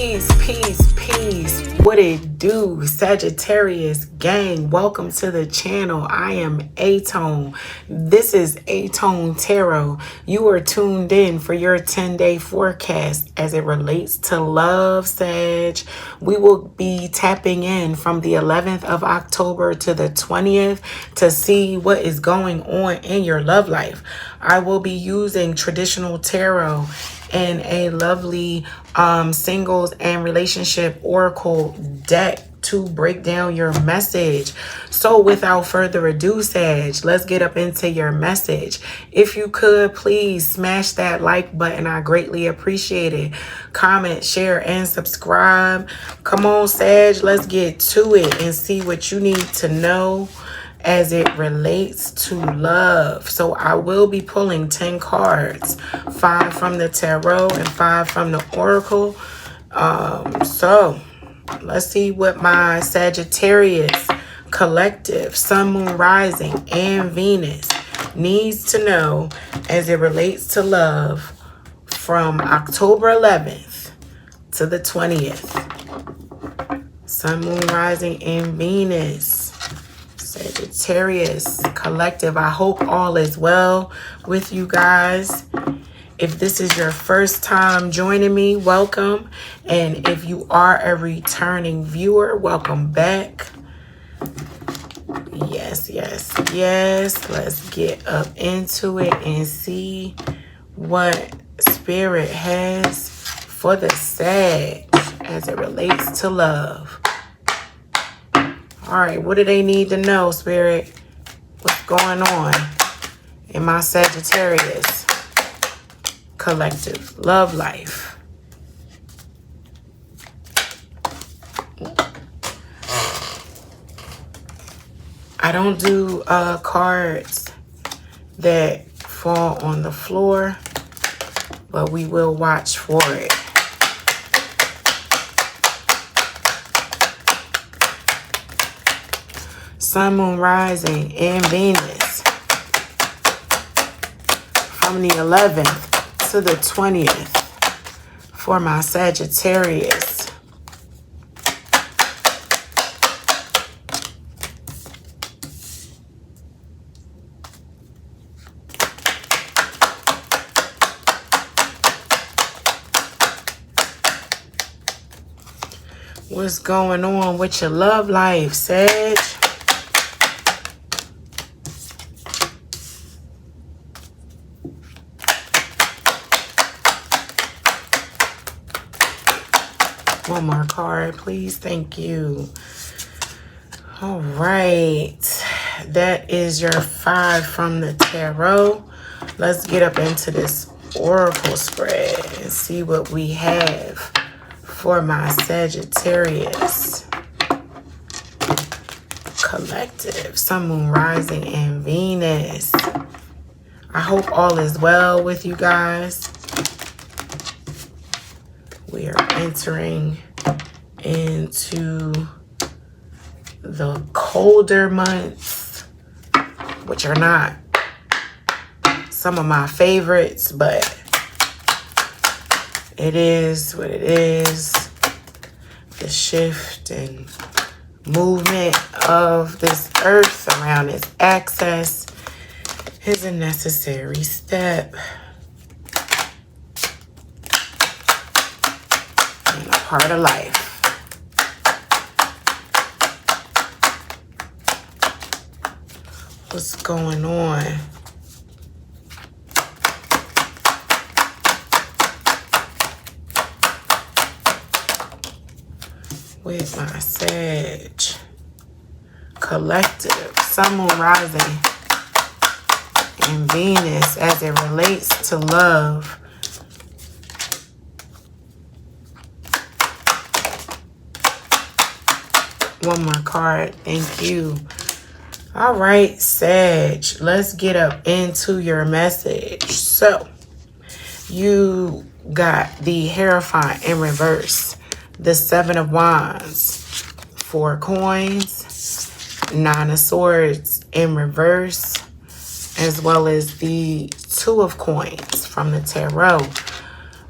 Peace, peace, peace. What it do, Sagittarius gang? Welcome to the channel. I am aTone. This is aTone Tarot. You are tuned in for your 10-day forecast as it relates to love, Sag. We will be tapping in from the 11th of October to the 20th to see what is going on in your love life. I will be using traditional tarot and a lovely singles and relationship oracle deck to break down your message. So without further ado, Sag, let's get up into your message. If you could, please smash that like button. I greatly appreciate it. Comment, share, and subscribe. Come on, Sag, let's get to it and see what you need to know as it relates to love. So I will be pulling 10 cards, 5 from the tarot and 5 from the oracle. So let's see what my Sagittarius collective, Sun, Moon, Rising, and Venus needs to know as it relates to love from October 11th to the 20th. Sun, Moon, Rising, and Venus. Sagittarius collective, I hope all is well with you guys. If this is your first time joining me, welcome. And if you are a returning viewer, welcome back. Yes, yes, yes. Let's get up into it and see what Spirit has for the Sag as it relates to love. All right, what do they need to know, Spirit? What's going on in my Sagittarius collective love life? I don't do cards that fall on the floor, but we will watch for it. Sun, Moon, Rising, and Venus from the 11th to the 20th for my Sagittarius. What's going on with your love life, Sag? One more card, please. Thank you. All right. That is your 5 from the tarot. Let's get up into this oracle spread and see what we have for my Sagittarius collective, Sun, Moon, Rising, and Venus. I hope all is well with you guys. We are entering into the colder months, which are not some of my favorites, but it is what it is. The shift and movement of this earth around its axis is a necessary step. Part of life. What's going on? With my Sag collective, Sun, Moon, Rising, and Venus as it relates to love. One more card. Thank you. All right, Sag. Let's get up into your message. So, you got the Hierophant in reverse, the 7 of Wands, 4 coins, 9 of Swords in reverse, as well as the 2 of Coins from the tarot.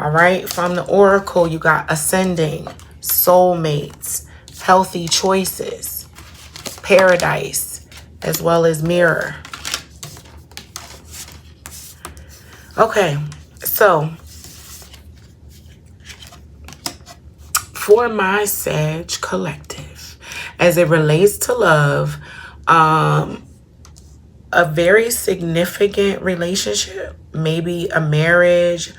All right, from the Oracle, you got ascending, soulmates, healthy choices, paradise, as well as mirror. Okay, so for my Sag collective, as it relates to love, a very significant relationship, maybe a marriage,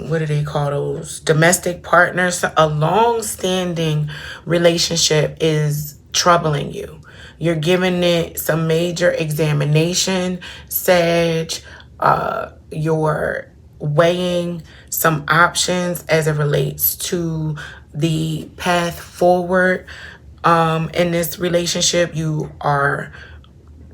what do they call those? Domestic partners. A long-standing relationship is troubling you. You're giving it some major examination, Sag. You're weighing some options as it relates to the path forward. In this relationship, you are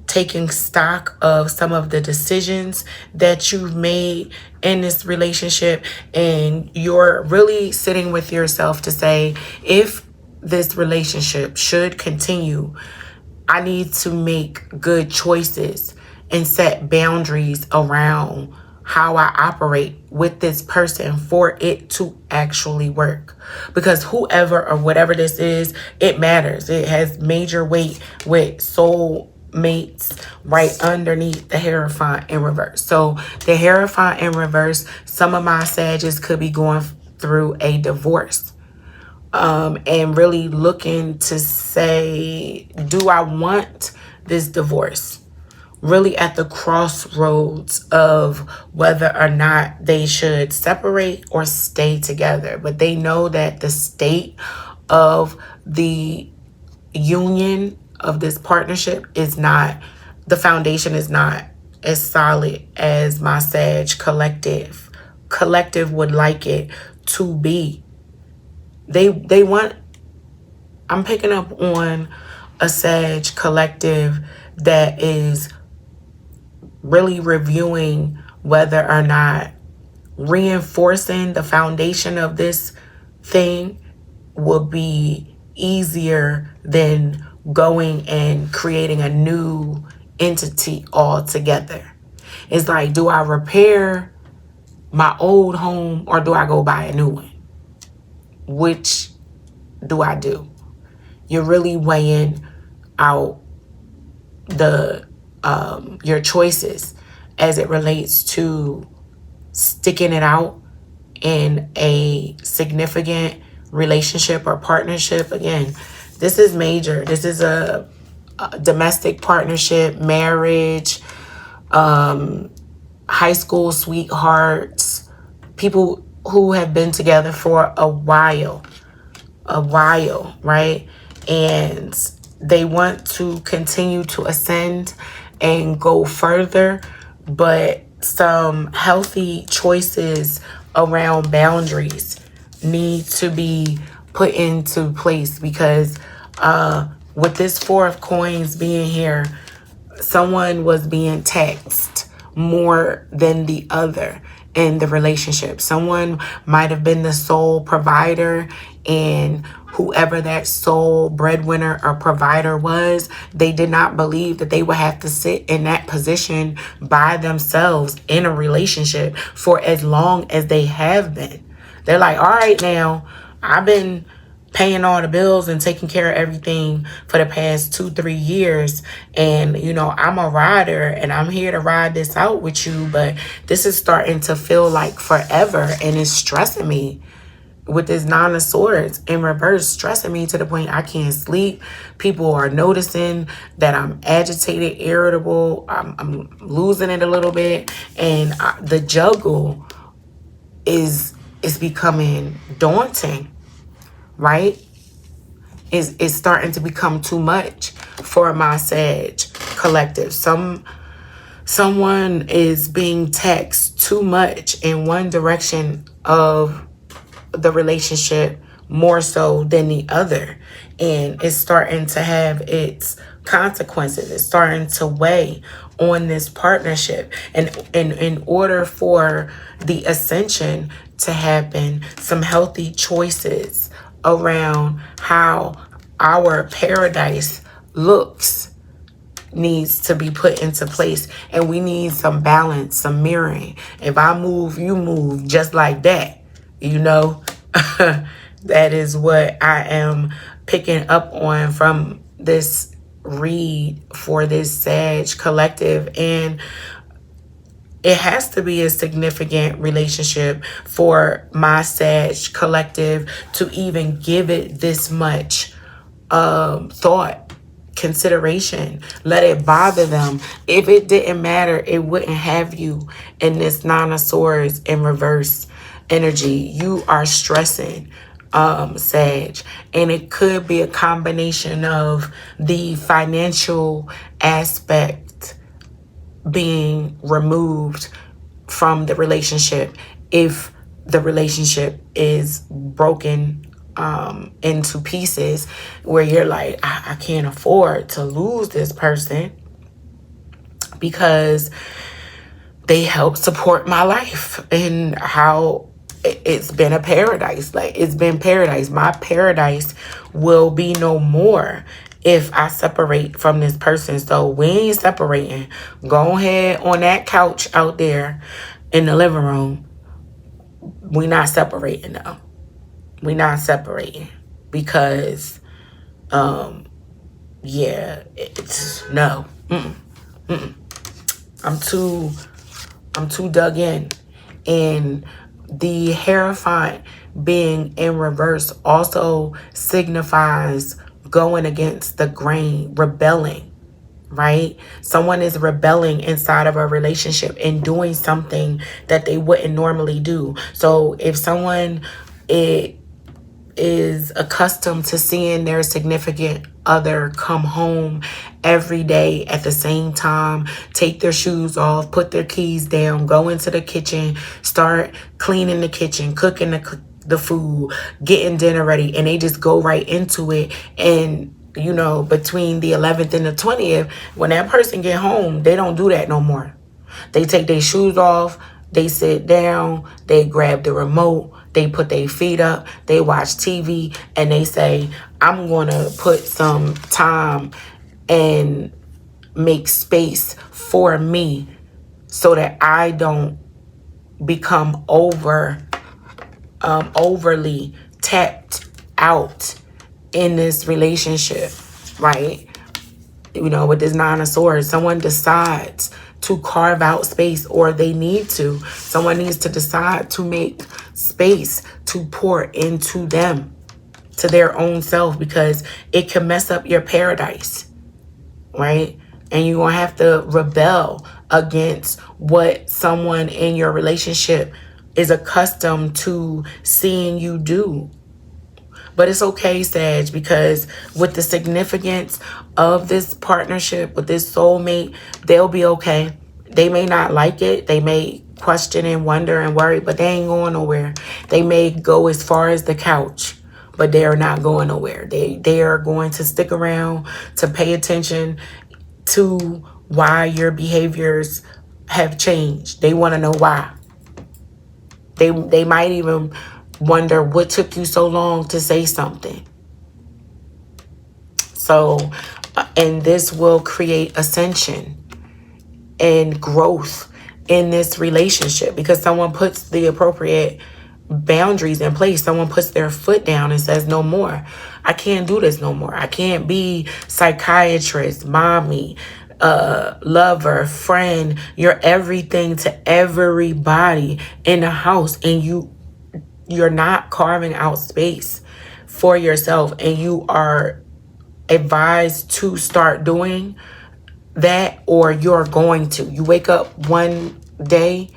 taking stock of some of the decisions that you've made in this relationship, and you're really sitting with yourself to say, if this relationship should continue, I need to make good choices and set boundaries around how I operate with this person for it to actually work. Because whoever or whatever this is, it matters. It has major weight with soul mates right underneath the Hierophant in reverse. So the Hierophant in reverse, some of my Sagittarius could be going through a divorce. And really looking to say, do I want this divorce? Really at the crossroads of whether or not they should separate or stay together. But they know that the state of the union of this partnership is not, the foundation is not as solid as my Sag collective would like it to be. They want, I'm picking up on a Sag collective that is really reviewing whether or not reinforcing the foundation of this thing will be easier than going and creating a new entity altogether. It's like, do I repair my old home or do I go buy a new one? Which do I do? You're really weighing out the your choices as it relates to sticking it out in a significant relationship or partnership. Again, this is major. This is a domestic partnership, marriage, high school sweethearts, people who have been together for a while, right? And they want to continue to ascend and go further, but some healthy choices around boundaries need to be put into place, because with this Four of Coins being here, someone was being taxed more than the other in the relationship. Someone might have been the sole provider, and whoever that sole breadwinner or provider was, they did not believe that they would have to sit in that position by themselves in a relationship for as long as they have been. They're like, all right, now I've been paying all the bills and taking care of everything for the past 2-3 years, and you know, I'm a rider and I'm here to ride this out with you, but this is starting to feel like forever, and it's stressing me with this Nine of Swords in reverse, stressing me to the point I can't sleep. People are noticing that I'm agitated, irritable, I'm losing it a little bit, and the juggle is becoming daunting, right? It's starting to become too much for my Sag collective. Someone is being taxed too much in one direction of the relationship more so than the other, and it's starting to have its consequences. It's starting to weigh on this partnership, and in order for the ascension to happen, some healthy choices around how our paradise looks needs to be put into place, and we need some balance, some mirroring. If I move, you move, just like that, you know. That is what I am picking up on from this read for this Sag collective. And it has to be a significant relationship for my Sag collective to even give it this much thought, consideration. Let it bother them. If it didn't matter, it wouldn't have you in this Nine of Swords in reverse energy. You are stressing, Sag, and it could be a combination of the financial aspect being removed from the relationship if the relationship is broken into pieces, where you're like, I can't afford to lose this person because they help support my life and how it's been a paradise. Like, it's been paradise. My paradise will be no more if I separate from this person. So we ain't separating. Go ahead on that couch out there in the living room. We not separating though. We not separating because, yeah, it's no. I'm too dug in. And the Hierophant being in reverse also signifies going against the grain, rebelling, right? Someone is rebelling inside of a relationship and doing something that they wouldn't normally do. So if someone is accustomed to seeing their significant other come home every day at the same time, take their shoes off, put their keys down, go into the kitchen, start cleaning the kitchen, cooking the food, getting dinner ready, and they just go right into it. And you know, between the 11th and the 20th, when that person get home, they don't do that no more. They take their shoes off, they sit down, they grab the remote, they put their feet up, they watch TV, and they say, I'm going to put some time and make space for me so that I don't become overly tapped out in this relationship, right? You know, with this Nine of Swords, someone decides to carve out space, or they need to. Someone needs to decide to make space to pour into them, to their own self, because it can mess up your paradise, right? And you're going to have to rebel against what someone in your relationship is accustomed to seeing you do. But it's okay, Sag, because with the significance of this partnership, with this soulmate, they'll be okay. They may not like it. They may question and wonder and worry, but they ain't going nowhere. They may go as far as the couch, but they are not going nowhere. They are going to stick around to pay attention to why your behaviors have changed. They want to know why. They might even wonder what took you so long to say something. So, and this will create ascension and growth in this relationship, because someone puts the appropriate boundaries in place. Someone puts their foot down and says, no more. I can't do this no more. I can't be psychiatrist, mommy, lover, friend. You're everything to everybody in the house, and you're not carving out space for yourself, and you are advised to start doing that, or you're going to. You wake up one day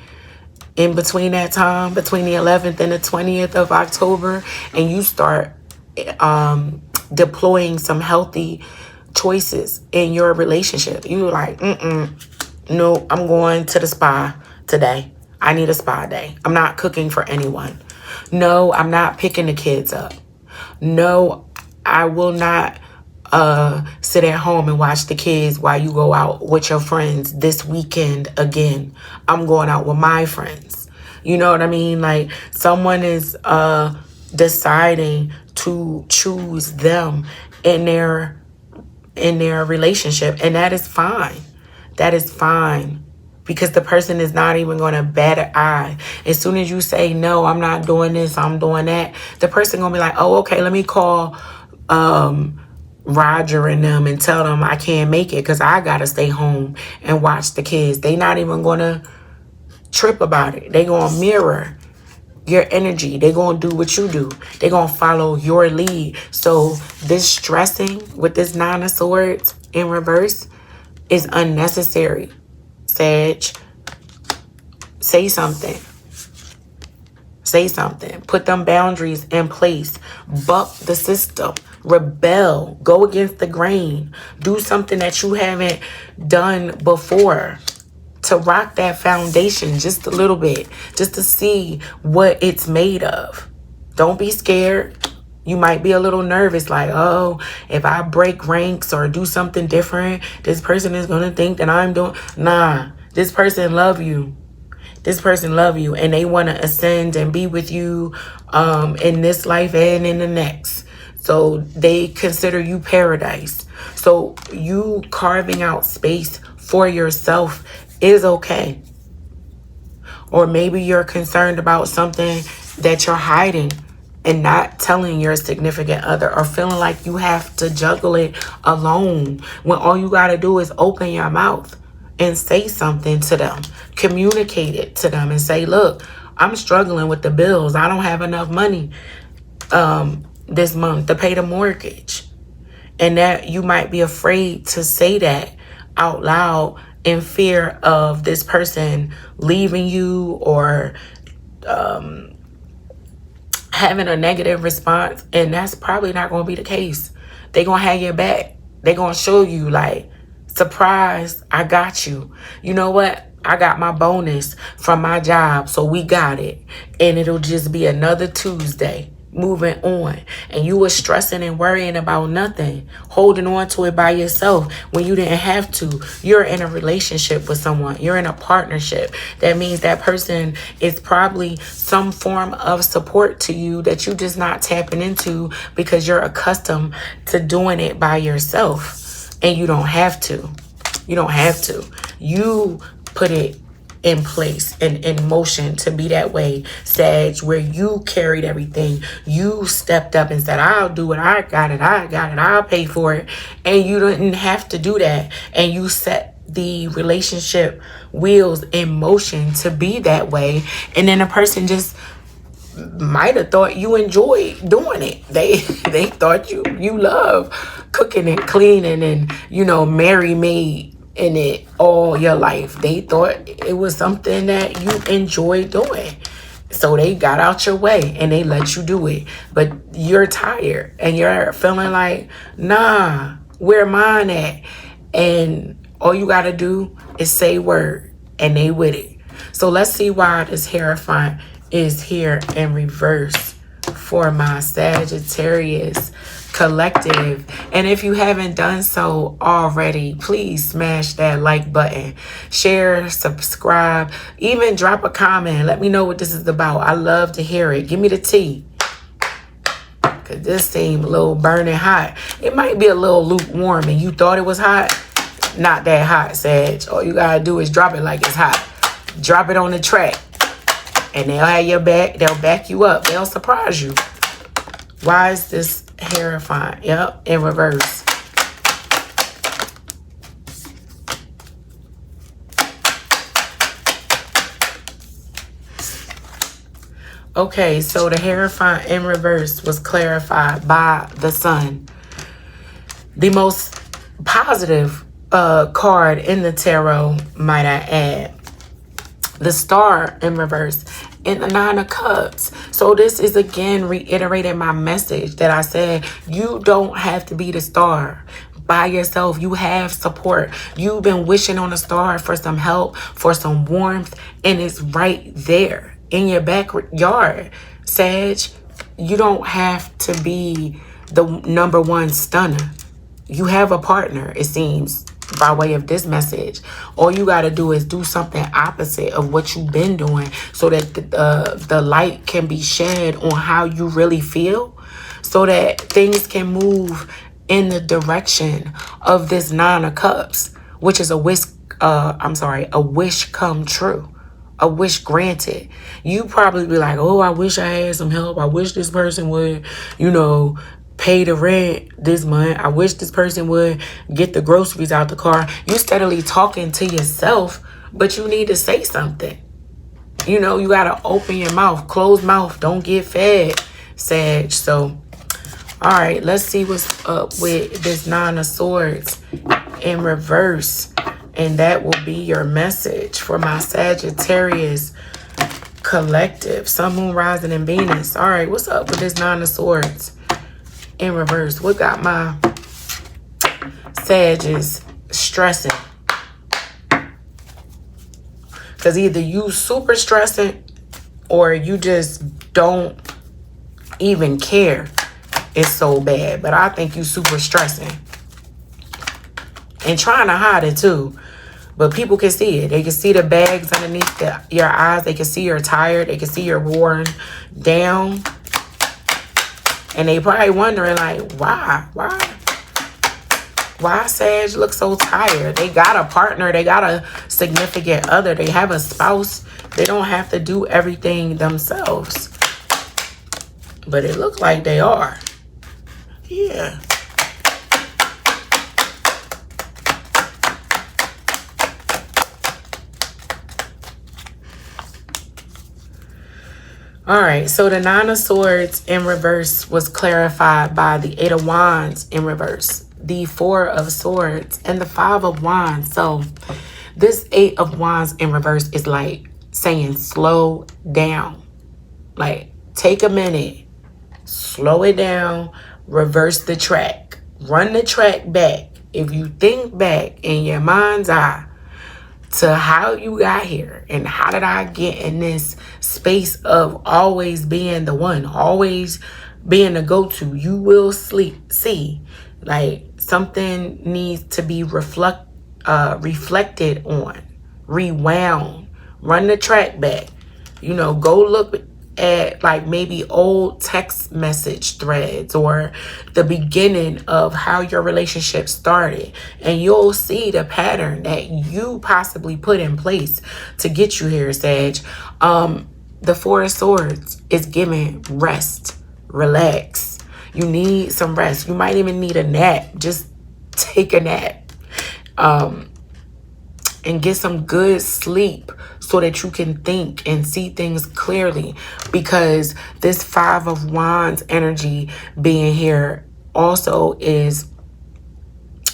in between that time, between the 11th and the 20th of October, and you start deploying some healthy choices in your relationship. You're like, no, I'm going to the spa today. I need a spa day. I'm not cooking for anyone. No, I'm not picking the kids up. No, I will not sit at home and watch the kids while you go out with your friends this weekend again. I'm going out with my friends. You know what I mean? Like, someone is deciding to choose them in their in their relationship. And that is fine. That is fine. Because the person is not even going to bat an eye. As soon as you say, no, I'm not doing this, I'm doing that, the person going to be like, oh, okay, let me call Roger and them and tell them I can't make it because I got to stay home and watch the kids. They not even going to trip about it. They going to mirror your energy. They going to do what you do. They going to follow your lead. So this stressing with this Nine of Swords in reverse is unnecessary. Sag, say something. Say something. Put them boundaries in place. Buck the system. Rebel. Go against the grain. Do something that you haven't done before to rock that foundation just a little bit. Just to see what it's made of. Don't be scared. You might be a little nervous, like, oh, if I break ranks or do something different, this person is going to think that I'm doing... Nah, this person love you. This person love you, and they want to ascend and be with you in this life and in the next. So they consider you paradise. So you carving out space for yourself is okay. Or maybe you're concerned about something that you're hiding and not telling your significant other, or feeling like you have to juggle it alone when all you got to do is open your mouth and say something to them. Communicate it to them and say, look, I'm struggling with the bills. I don't have enough money this month to pay the mortgage. And that you might be afraid to say that out loud in fear of this person leaving you or having a negative response, and that's probably not going to be the case. They're going to have your back. They're going to show you, like, surprise, I got you. You know what? I got my bonus from my job, so we got it. And it'll just be another Tuesday. Moving on. And you were stressing and worrying about nothing, holding on to it by yourself when you didn't have to. You're in a relationship with someone. You're in a partnership. That means that person is probably some form of support to you that you just not tapping into because you're accustomed to doing it by yourself. And you don't have to. You don't have to. You put it in place and in motion to be that way, Sag, where you carried everything. You stepped up and said, I'll do it. I got it. I'll pay for it. And you didn't have to do that. And you set the relationship wheels in motion to be that way. And then a person just might have thought you enjoyed doing it. They thought you love cooking and cleaning and, you know, Mary maid in it all your life. They thought it was something that you enjoy doing. So they got out your way and they let you do it. But you're tired and you're feeling like, nah, where mine at? And all you got to do is say word and they with it. So let's see why this Hierophant is here in reverse for my Sagittarius collective. And if you haven't done so already, please smash that like button, share, subscribe, even drop a comment. Let me know what this is about. I love to hear it. Give me the tea, because this seemed a little burning hot. It might be a little lukewarm and you thought it was hot. Not that hot, Sag. All you gotta do is drop it like it's hot. Drop it on the track and they'll have your back. They'll back you up. They'll surprise you. Why is this Hierophant? Yep, in reverse. Okay, so the Hierophant in reverse was clarified by the Sun. The most positive card in the tarot, might I add. The Star in reverse and the Nine of Cups. So this is again reiterating my message that I said, you don't have to be the star by yourself. You have support. You've been wishing on a star for some help, for some warmth, and it's right there in your backyard, Sag. You don't have to be the number one stunner. You have a partner, it seems, by way of this message. All you got to do is do something opposite of what you've been doing so that the light can be shed on how you really feel, so that things can move in the direction of this Nine of Cups, which is a wish come true. A wish granted. You probably be like, oh, I wish I had some help. I wish this person would, pay the rent this month. I wish this person would get the groceries out the car. You steadily talking to yourself, but you need to say something. You got to open your mouth. Closed mouth don't get fed, Sag. So, all right, let's see what's up with this Nine of Swords in reverse. And that will be your message for my Sagittarius collective. Sun, Moon, Rising, and Venus. All right, what's up with this Nine of Swords in reverse? What got my Sagittarius stressing? Because either you super stressing or you just don't even care. It's so bad. But I think you super stressing. And trying to hide it too. But people can see it. They can see the bags underneath your eyes. They can see you're tired. They can see you're worn down. And they probably wondering like, why? Why Sag look so tired? They got a partner. They got a significant other. They have a spouse. They don't have to do everything themselves. But it looks like they are. Yeah. All right, so the Nine of Swords in reverse was clarified by the Eight of Wands in reverse, the Four of Swords, and the Five of Wands. So this Eight of Wands in reverse is like saying slow down. Like take a minute, slow it down, reverse the track, run the track back. If you think back in your mind's eye to how you got here and how did I get in this space of always being the one, always being the go-to, you will see like something needs to be reflected on, rewound, run the track back, go look at like maybe old text message threads or the beginning of how your relationship started, and you'll see the pattern that you possibly put in place to get you here, Sag. The Four of Swords is giving rest, relax. You need some rest. You might even need a nap. Just take a nap and get some good sleep so that you can think and see things clearly, because this Five of Wands energy being here also is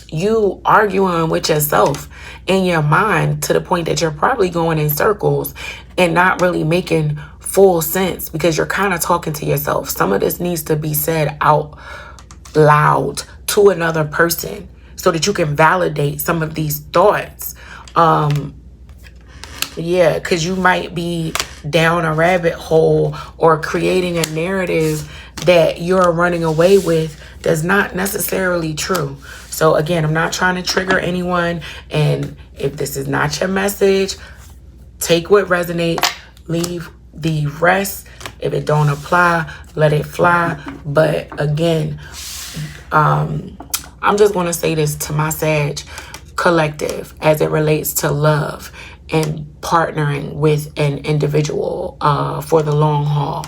you arguing with yourself in your mind to the point that you're probably going in circles and not really making full sense because you're kind of talking to yourself. Some of this needs to be said out loud to another person so that you can validate some of these thoughts. Yeah, because you might be down a rabbit hole or creating a narrative that you're running away with that's not necessarily true. So again, I'm not trying to trigger anyone. And if this is not your message, take what resonates, leave the rest. If it don't apply, let it fly. But again, I'm just going to say this to my Sag collective as it relates to love and partnering with an individual for the long haul.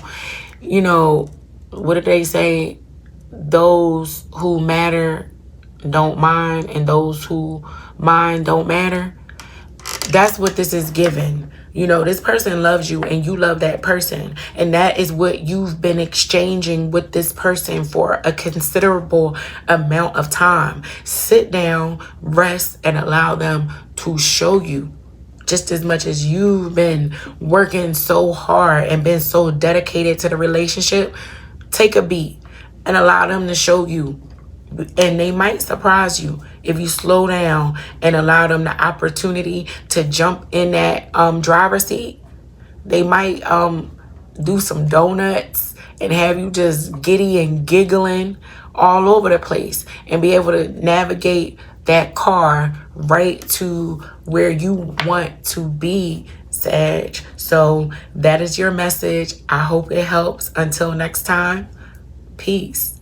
What did they say? Those who matter don't mind, and those who mind don't matter. That's what this is given. This person loves you and you love that person. And that is what you've been exchanging with this person for a considerable amount of time. Sit down, rest, and allow them to show you. Just as much as you've been working so hard and been so dedicated to the relationship, take a beat and allow them to show you. And they might surprise you if you slow down and allow them the opportunity to jump in that driver's seat. They might do some donuts and have you just giddy and giggling all over the place and be able to navigate that car right to where you want to be, Sag. So that is your message. I hope it helps. Until next time, peace.